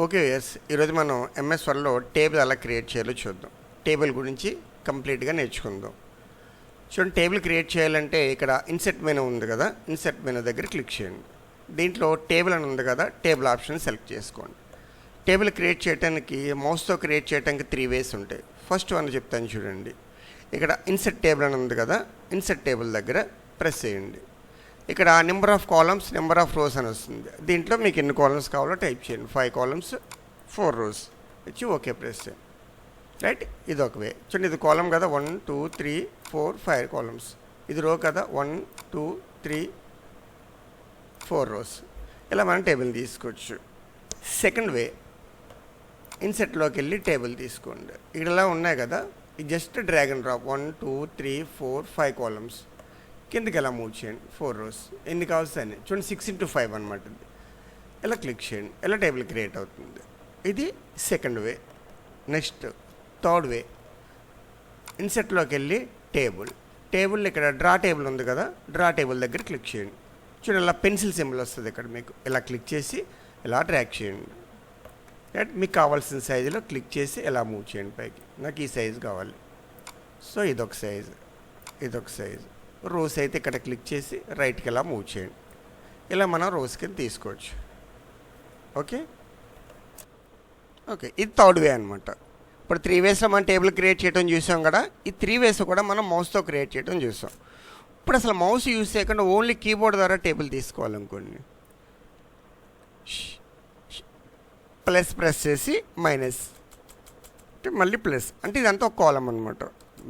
Okay yes ఈరోజు మనం MS వర్డ్లో table ఎలా క్రియేట్ చేయాలో చూద్దాం. టేబుల్ గురించి కంప్లీట్గా నేర్చుకుందాం. చూడండి, టేబుల్ క్రియేట్ చేయాలంటే ఇక్కడ ఇన్సెట్ మెనూ ఉంది కదా, ఇన్సెట్ మెనూ దగ్గర క్లిక్ చేయండి. దీంట్లో టేబుల్ అని ఉంది కదా, టేబుల్ ఆప్షన్ సెలెక్ట్ చేసుకోండి. టేబుల్ క్రియేట్ చేయడానికి మౌస్తో క్రియేట్ చేయడానికి 3 వేస్ ఉంటాయి. ఫస్ట్ వన్ చెప్తాను చూడండి. ఇక్కడ ఇన్సెట్ టేబుల్ అని ఉంది కదా, ఇన్సెట్ టేబుల్ దగ్గర ప్రెస్ చేయండి. ఇక్కడ number of columns, number of rose అని వస్తుంది. దీంట్లో మీకు ఎన్ని కాలమ్స్ కావాలో టైప్ చేయండి. 5 కాలమ్స్ 4 రోస్ ఇచ్చి ఓకే ప్రెస్ చేయండి. రైట్, ఇది ఒక వే. చూడండి, ఇది కాలమ్ కదా, 1 2 3 4 5 కాలమ్స్. ఇది రో కదా, 1 2 3 4 రోస్. ఇలా మనం టేబుల్ తీసుకోవచ్చు. సెకండ్ వే, ఇన్సెట్లోకి వెళ్ళి టేబుల్ తీసుకోండి. ఇక్కడ ఇలా ఉన్నాయి కదా, ఇది just drag and drop 1 2 3 4 5 columns కిందకి ఎలా మూవ్ చేయండి. 4 రోస్ ఎన్ని కావాల్సి అని చూడండి, 6 into 5 అనమాట. ఇలా క్లిక్ చేయండి, ఇలా టేబుల్ క్రియేట్ అవుతుంది. ఇది సెకండ్ వే. నెక్స్ట్ థర్డ్ వే, ఇన్సెట్లోకి వెళ్ళి టేబుల్ ఇక్కడ డ్రా టేబుల్ ఉంది కదా, డ్రా టేబుల్ దగ్గర క్లిక్ చేయండి. చూడండి, ఇలా పెన్సిల్ సింబల్ వస్తుంది ఇక్కడ. మీకు ఇలా క్లిక్ చేసి ఇలా డ్రాగ్ చేయండి. రైట్, మీకు కావాల్సిన సైజులో క్లిక్ చేసి ఎలా మూవ్ చేయండి పైకి. నాకు ఈ సైజు కావాలి, సో ఇదొక సైజు, ఇదొక సైజు. రోస్ అయితే ఇక్కడ క్లిక్ చేసి రైట్కి ఎలా మూవ్ చేయండి. ఇలా మనం రోస్ కింద తీసుకోవచ్చు. ఓకే, ఇది థర్డ్ వే అనమాట. ఇప్పుడు 3 వేస్లో మనం టేబుల్ క్రియేట్ చేయడం చూసాం కదా, ఈ 3 వేస్ కూడా మనం మౌస్తో క్రియేట్ చేయడం చూసాం. ఇప్పుడు అసలు మౌస్ యూజ్ చేయకుండా ఓన్లీ కీబోర్డ్ ద్వారా టేబుల్ తీసుకోవాలనుకోండి. ప్రెస్ చేసి మైనస్ అంటే మళ్ళీ ప్లస్, అంటే ఇదంతా ఒక కాలం అనమాట.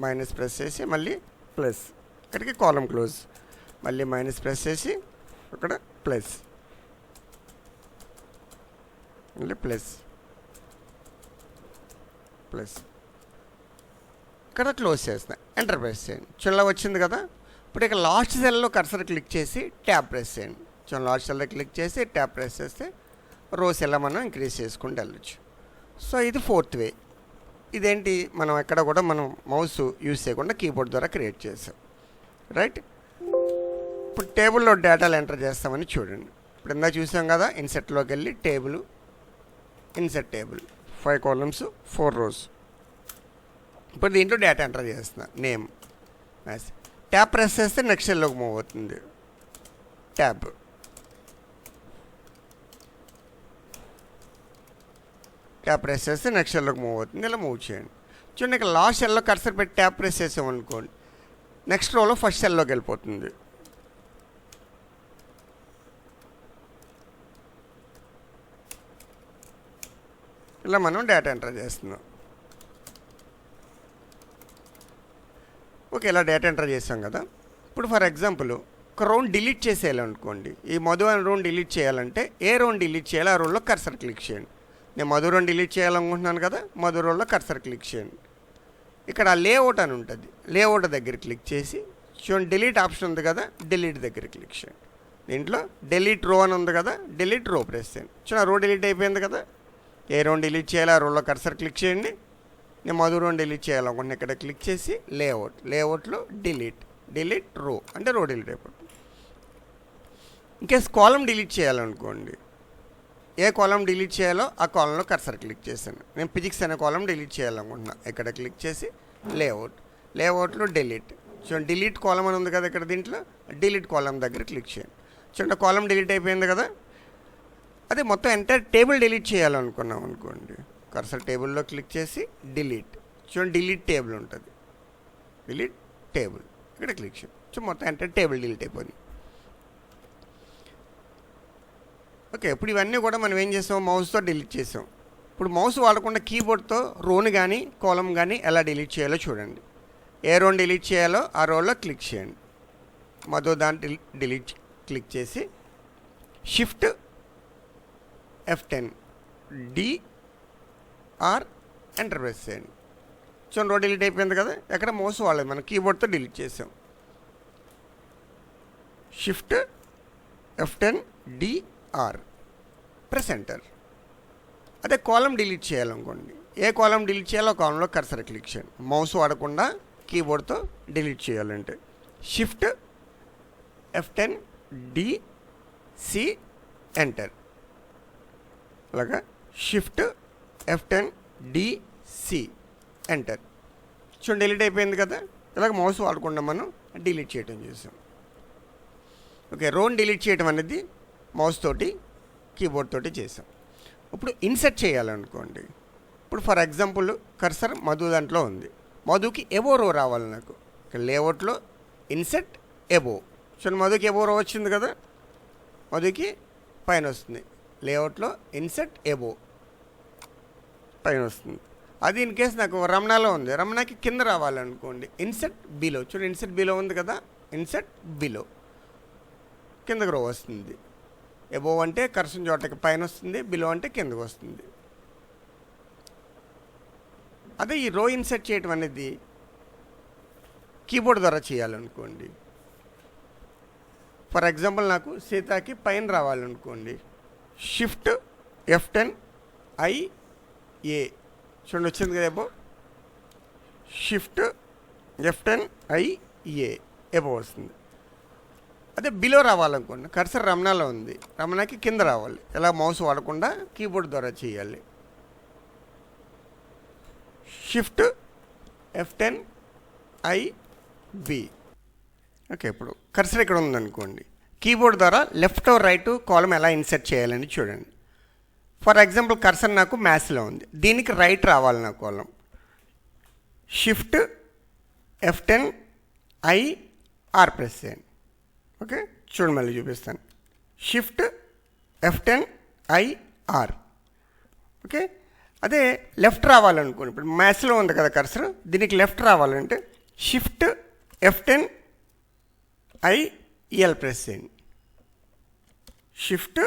మైనస్ ప్రెస్ చేసి మళ్ళీ ప్లస్, ఇక్కడికి కాలం క్లోజ్. మళ్ళీ మైనస్ ప్రెస్ చేసి అక్కడ ప్లస్, మళ్ళీ ప్లస్ ఇక్కడ క్లోజ్ చేస్తున్నా. ఎంటర్ ప్రెస్ చేయండి. చిన్న వచ్చింది కదా. ఇప్పుడు ఇక లాస్ట్ సెల్లో కర్సర్ క్లిక్ చేసి ట్యాబ్ ప్రెస్ చేయండి. చిన్న లాస్ట్ సెల్లో క్లిక్ చేసి ట్యాబ్ ప్రెస్ చేస్తే రోస్ ఎలా మనం ఇంక్రీజ్ చేసుకుంటూ వెళ్ళచ్చు. సో ఇది ఫోర్త్ వే. ఇదేంటి, మనం ఎక్కడ కూడా మనం మౌస్ యూజ్ చేయకుండా కీబోర్డ్ ద్వారా క్రియేట్ చేసాం. రైట్, ఇప్పుడు టేబుల్లో డేటాలు ఎంటర్ చేస్తామని చూడండి. ఇప్పుడు ఇందా చూసాం కదా, ఇన్సెట్లోకి వెళ్ళి ఇన్సెట్ టేబుల్ 5 కాలమ్స్ 4 రోస్. ఇప్పుడు దీంట్లో డేటా ఎంటర్ చేస్తున్నా. నేమ్ ట్యాబ్ ప్రెస్ చేస్తే నెక్స్ట్ సెల్లోకి మూవ్ అవుతుంది. ట్యాబ్ ప్రెస్ చేస్తే నెక్స్ట్ సెల్లోకి మూవ్ అవుతుంది. ఇలా మూవ్ చేయండి. చూడండి, ఇక్కడ లాస్ట్ సెల్లో కర్సర్ పెట్టి ట్యాబ్ ప్రెస్ చేసామనుకోండి, నెక్స్ట్ రోలో ఫస్ట్ సెల్లోకి వెళ్ళిపోతుంది. ఇలా మనం డేటా ఎంటర్ చేస్తున్నాం. ఓకే, ఇలా డేటా ఎంటర్ చేసాం కదా. ఇప్పుడు ఫర్ ఎగ్జాంపుల్ ఒక రౌండ్ డిలీట్ చేసేయాలనుకోండి. ఈ మధు అనే రౌండ్ డిలీట్ చేయాలంటే ఏ రౌండ్ డిలీట్ చేయాలో ఆ రౌండ్లో కర్సర్ క్లిక్ చేయండి. నేను మధు రౌండ్ డిలీట్ చేయాలనుకుంటున్నాను కదా, మధు రౌండ్లో కర్సర్ క్లిక్ చేయండి. ఇక్కడ లేఅవుట్ అని ఉంటుంది, లేఅవుట్ దగ్గర క్లిక్ చేసి చూడండి, డిలీట్ ఆప్షన్ ఉంది కదా, డిలీట్ దగ్గర క్లిక్ చేయండి. దీంట్లో డిలీట్ రో అని ఉంది కదా, డిలీట్ రో ప్రెస్ చేయండి. చూడండి, రో డిలీట్ అయిపోయింది కదా. ఏ రౌండ్ డిలీట్ చేయాలో ఆ రోలో కర్సర్ క్లిక్ చేయండి. నేను మధు రౌండ్ డిలీట్ చేయాలనుకుంటున్నా, ఇక్కడ క్లిక్ చేసి లేఅవుట్లో డిలీట్ రో అంటే రో డిలీట్ అయిపోతుంది. ఇంకేస్ కాలం డిలీట్ చేయాలనుకోండి, ఏ కాలం డిలీట్ చేయాలో ఆ కాలంలో కర్సర్ క్లిక్ చేశాను. నేను ఫిజిక్స్ అనే కాలం డిలీట్ చేయాలనుకుంటున్నా, ఇక్కడ క్లిక్ చేసి లేఅవుట్లో డిలీట్. చూడండి, డిలీట్ కాలం అని ఉంది కదా ఇక్కడ, దీంట్లో డిలీట్ కాలం దగ్గర క్లిక్ చేయండి. చూడండి, కాలం డిలీట్ అయిపోయింది కదా. అదే మొత్తం ఎంటైర్ టేబుల్ డిలీట్ చేయాలనుకున్నాం అనుకోండి, కర్సర్ టేబుల్లో క్లిక్ చేసి డిలీట్. చూడండి, డిలీట్ టేబుల్ ఉంటుంది, డిలీట్ టేబుల్ ఇక్కడ క్లిక్ చేయండి. సో మొత్తం ఎంటైర్ టేబుల్ డిలీట్ అయిపోయింది. ఓకే, ఇప్పుడు ఇవన్నీ కూడా మనం ఏం చేసాం, మౌస్తో డిలీట్ చేసాం. ఇప్పుడు మౌస్ వాడకుండా కీబోర్డ్తో రోని కానీ కాలం కానీ ఎలా డిలీట్ చేయాలో చూడండి. ఏ రోని డిలీట్ చేయాలో ఆ రోలో క్లిక్ చేయండి. మధు దాన్ని డిలీట్ క్లిక్ చేసి shift F10 DR enter press చేయండి. చూడండి, రో డిలీట్ అయిపోయింది కదా. ఎక్కడ మౌస్ వాడలేదు, మనం కీబోర్డ్తో డిలీట్ చేసాం. Shift F10 DR press enter. అదే కాలం డిలీట్ చేయాలనుకోండి, ఏ కాలం డిలీట్ చేయాలో ఆ కాలంలో కర్సర్ క్లిక్ చేయండి. మౌస్ వాడకుండా కీబోర్డ్తో డిలీట్ చేయాలంటే షిఫ్ట్ F10 DC ఎంటర్. అలాగా షిఫ్ట్ F10DC ఎంటర్. చూడండి డిలీట్ అయిపోయింది కదా. ఇలాగ మౌస్ వాడకుండా మనం డిలీట్ చేయడం చేసాం. ఓకే, రోని డిలీట్ చేయడం అనేది మౌస్ తోటి కీబోర్డ్ తోటి చేసాం. ఇప్పుడు ఇన్సర్ట్ చేయాలనుకోండి. ఇప్పుడు ఫర్ ఎగ్జాంపుల్ కర్సర్ మధు దాంట్లో ఉంది. మధుకి ఎబో రో రావాలి నాకు. ఇక్కడ లేఅవుట్లో ఇన్సర్ట్ ఎబో. చూడండి మధుకి ఎబో రో వచ్చింది కదా, మధుకి పైన వస్తుంది. లేఅవుట్లో ఇన్సర్ట్ ఎబో పైన వస్తుంది. అది ఇన్ కేస్ నాకు రమణాలో ఉంది, రమణాకి కింద రావాలనుకోండి ఇన్సర్ట్ బిలో. చూడండి ఇన్సర్ట్ బిలో ఉంది కదా, ఇన్సర్ట్ బిలో కిందకు రో వస్తుంది. ఎబో అంటే కర్సన్ చోటకి పైన వస్తుంది, బిలో అంటే కిందకు వస్తుంది. అదే ఈ రో ఇన్సర్ట్ చేయడం అనేది కీబోర్డ్ ద్వారా చేయాలనుకోండి. ఫర్ ఎగ్జాంపుల్ నాకు సీతాకి పైన రావాలనుకోండి, షిఫ్ట్ F10IA. చూడండి వచ్చింది కదా ఎబో. షిఫ్ట్ F10IA ఎబో వస్తుంది. అదే బిలో రావాలనుకోండి, కర్సర్ రమణాలో ఉంది, రమణాకి కింద రావాలి. ఎలా మౌస్ వాడకుండా కీబోర్డ్ ద్వారా చేయాలి. Shift F10IB. ఓకే, ఇప్పుడు కర్సర్ ఇక్కడ ఉందనుకోండి, కీబోర్డ్ ద్వారా లెఫ్ట్ ఆర్ రైట్ కాలం ఎలా ఇన్సర్ట్ చేయాలని చూడండి. ఫర్ ఎగ్జాంపుల్ కర్సర్ నాకు మ్యాథ్స్లో ఉంది, దీనికి రైట్ రావాలి నా కాలం. షిఫ్ట్ F10IR ప్రెస్ చేయండి. ఓకే, చూడండి మళ్ళీ చూపిస్తాను. Shift F10IR. ఓకే, అదే లెఫ్ట్ రావాలనుకోండి, ఇప్పుడు మ్యాథ్స్లో ఉంది కదా కర్సర్, దీనికి లెఫ్ట్ రావాలంటే షిఫ్ట్ F10IL ప్రెస్ చేయండి. Shift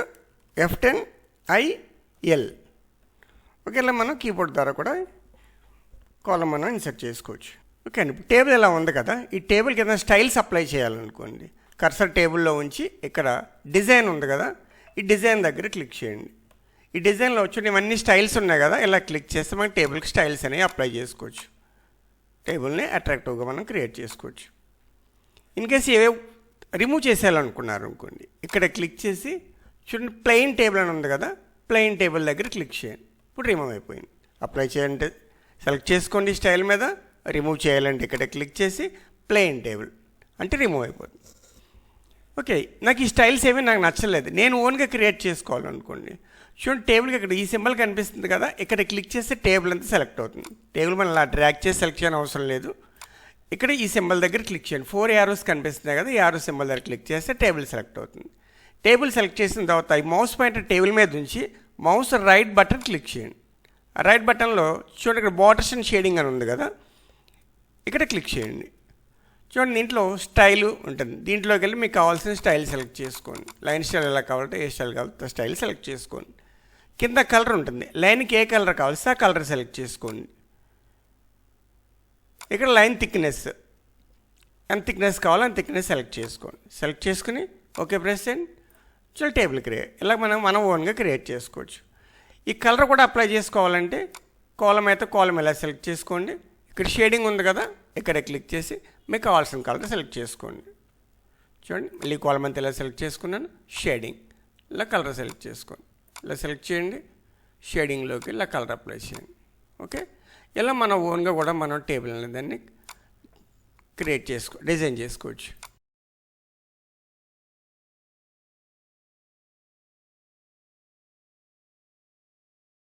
F10IL. ఓకే, ఇలా మనం కీబోర్డ్ ద్వారా కూడా కాలం మనం ఇన్సర్ట్ చేసుకోవచ్చు. ఓకే అండి, ఇప్పుడు టేబుల్ ఎలా ఉంది కదా, ఈ టేబుల్ కింద స్టైల్స్ అప్లై చేయాలనుకోండి, కర్సర్ టేబుల్లో ఉంచి ఇక్కడ డిజైన్ ఉంది కదా, ఈ డిజైన్ దగ్గర క్లిక్ చేయండి. ఈ డిజైన్లో వచ్చి ఇవన్నీ స్టైల్స్ ఉన్నాయి కదా, ఇలా క్లిక్ చేస్తే మనకి టేబుల్కి స్టైల్స్ అనేవి అప్లై చేసుకోవచ్చు. టేబుల్ని అట్రాక్టివ్గా మనం క్రియేట్ చేసుకోవచ్చు. ఇన్ కేస్ ఏవే రిమూవ్ చేసేయాలనుకున్నారు అనుకోండి, ఇక్కడ క్లిక్ చేసి చూడండి ప్లెయిన్ టేబుల్ అని ఉంది కదా, ప్లెయిన్ టేబుల్ దగ్గర క్లిక్ చేయండి. ఇప్పుడు రిమూవ్ అయిపోయింది. అప్లై చేయాలంటే సెలెక్ట్ చేసుకోండి స్టైల్ మీద, రిమూవ్ చేయాలంటే ఇక్కడ క్లిక్ చేసి ప్లెయిన్ టేబుల్ అంటే రిమూవ్ అయిపోతుంది. ఓకే, నాకు ఈ స్టైల్స్ ఏమీ నాకు నచ్చలేదు, నేను ఓన్గా క్రియేట్ చేసుకోవాలనుకోండి. చూడండి టేబుల్కి ఇక్కడ ఈ సింబల్ కనిపిస్తుంది కదా, ఇక్కడ క్లిక్ చేస్తే టేబుల్ అంతా సెలెక్ట్ అవుతుంది. టేబుల్ మనం అలా డ్రాగ్ చేసి సెలెక్ట్ చేయని అవసరం లేదు. ఇక్కడ ఈ సింబల్ దగ్గర క్లిక్ చేయండి. 4 యారోస్ కనిపిస్తున్నాయి కదా, ఈ యారో సింబల్ దగ్గర క్లిక్ చేస్తే టేబుల్ సెలెక్ట్ అవుతుంది. టేబుల్ సెలెక్ట్ చేసిన తర్వాత ఈ మౌస్ పాయింటర్ టేబుల్ మీద ఉంచి మౌస్ రైట్ బటన్ క్లిక్ చేయండి. ఆ రైట్ బటన్లో చూడండి ఇక్కడ బార్డర్స్ అండ్ షేడింగ్ అని ఉంది కదా, ఇక్కడ క్లిక్ చేయండి. చూడండి దీంట్లో స్టైలు ఉంటుంది, దీంట్లోకి వెళ్ళి మీకు కావాల్సిన స్టైల్ సెలెక్ట్ చేసుకోండి. లైన్ స్టైల్ ఎలా కావాలంటే ఏ స్టైల్ కావాలంటే స్టైల్ సెలెక్ట్ చేసుకోండి. కింద కలర్ ఉంటుంది, లైన్కి ఏ కలర్ కావాల్సి ఆ కలర్ సెలెక్ట్ చేసుకోండి. ఇక్కడ లైన్ థిక్నెస్, ఎంత థిక్నెస్ కావాలో అంత థిక్నెస్ సెలెక్ట్ చేసుకోండి. సెలెక్ట్ చేసుకుని ఓకే ప్రెస్ చేయండి. చూడండి టేబుల్ క్రియేట్. ఇలా మనం ఓన్గా క్రియేట్ చేసుకోవచ్చు. ఈ కలర్ కూడా అప్లై చేసుకోవాలంటే కాలం అయితే కాలం ఎలా సెలెక్ట్ చేసుకోండి. ఇక్కడ షేడింగ్ ఉంది కదా, ఇక్కడ క్లిక్ చేసి మీకు కావాల్సిన కలర్ సెలెక్ట్ చేసుకోండి. చూడండి మళ్ళీ కాలం అంతా ఇలా సెలెక్ట్ చేసుకున్నాను, షేడింగ్ ఇలా కలర్ సెలెక్ట్ చేసుకోండి. ఇలా సెలెక్ట్ చేయండి, షేడింగ్లోకి ఇలా కలర్ అప్లై చేయండి. ఓకే, ఇలా మన ఓన్గా కూడా మనం టేబుల్ అనేది దాన్ని క్రియేట్ డిజైన్ చేసుకోవచ్చు.